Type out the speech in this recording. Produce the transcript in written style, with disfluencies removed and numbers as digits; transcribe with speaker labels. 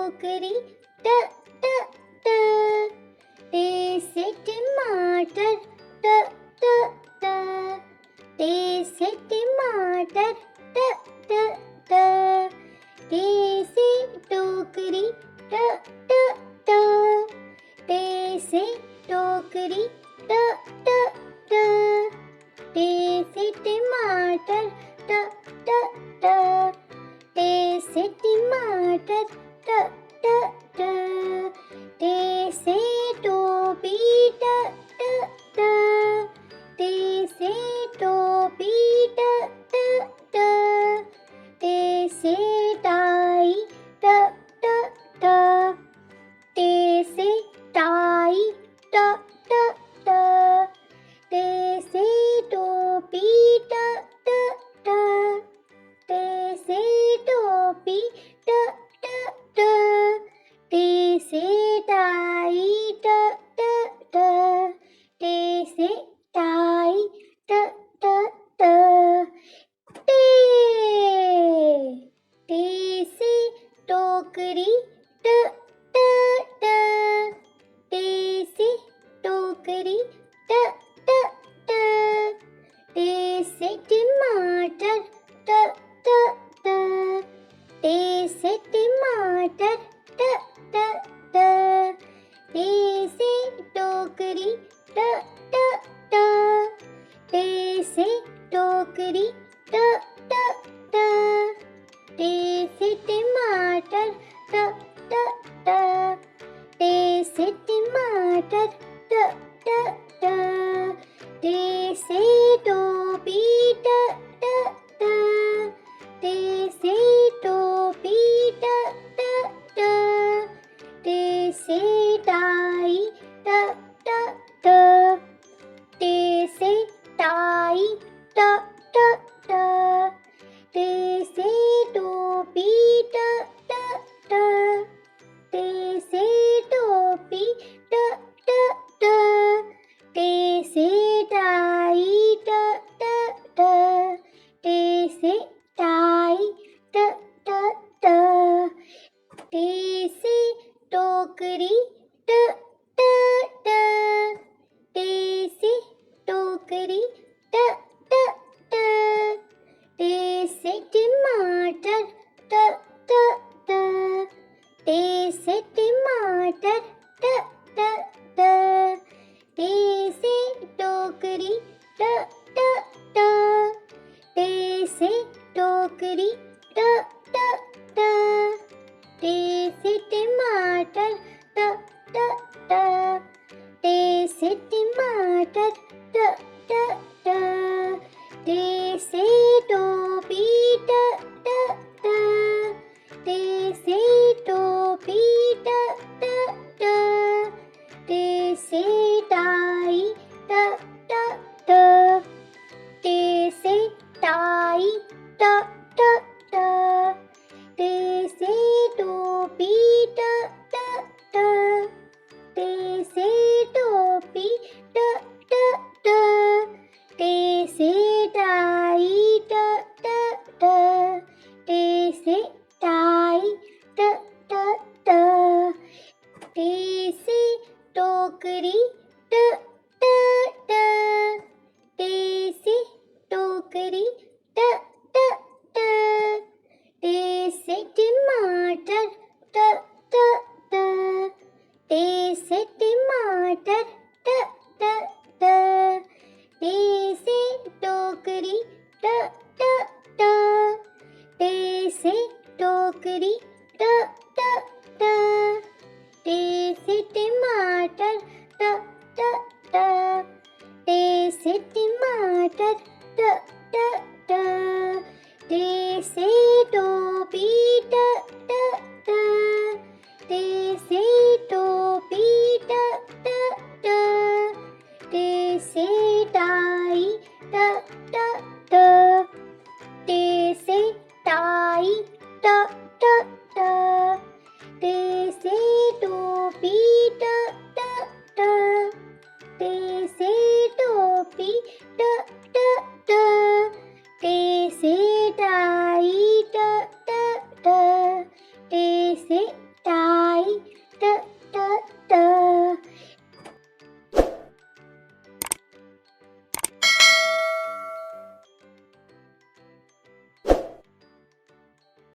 Speaker 1: टोकरी ट ट ट, टे से टमाटर ट ट ट, टे से टमाटर ट ट ट, टे से टोकरी ट ट ट, टे से टोकरी ट ट ट, टे से टमाटर ट ट ट, टे से टमाटर ट ट ट, टे से टोपी ट ट ट, टे से टोपी ट ट ट, टे से टाई ट ट ट, टे से टाई ट ट ट, टे से टोपी ट ट ट, टे से टोपी ट ट ट, टे से टाई ट ट ट, टे से टाई ट ट ट, टे, टे से टोकरी ट ट ट, टे से टोकरी ट ट ट, टे से टमाटर ट ट ट, टे से टमाटर ट ट ट, टे से टोकरी ट ट ट, टे से टोकरी ट ट ट, टे से टमाटर ट ट ट, टे से टमाटर ट ट ट, टे से टोपी ट ट ट, टे से टोपी ट ट ट, टे से टाई ट ट ट, टे से टाई ट ट ट, टे से टोपी ट ट ट, टे से टोपी ट ट ट, टे से टाई ट ट ट, टे से टाई ट ट ट, टे से टोकरी ट ट ट, टे से टोकरी ट ट ट, टे से टमाटर ट ट ट, टे से टमाटर ट ट ट, टे से टोकरी ट ट ट, टे से टोकरी ट ट ट, टे से टमाटर ट ट ट, टे से टमाटर ट ट ट, टे से टोपी ट ट ट, टे से टोपी ट ट ट, टे से टाई ट ट ट, टे से टाई ट ट ट, टे से टोपी ट ट ट, टे से टोपी ट ट ट, टे से टाई ट ट ट, टे से टाई ट ट ट, टे से टोकरी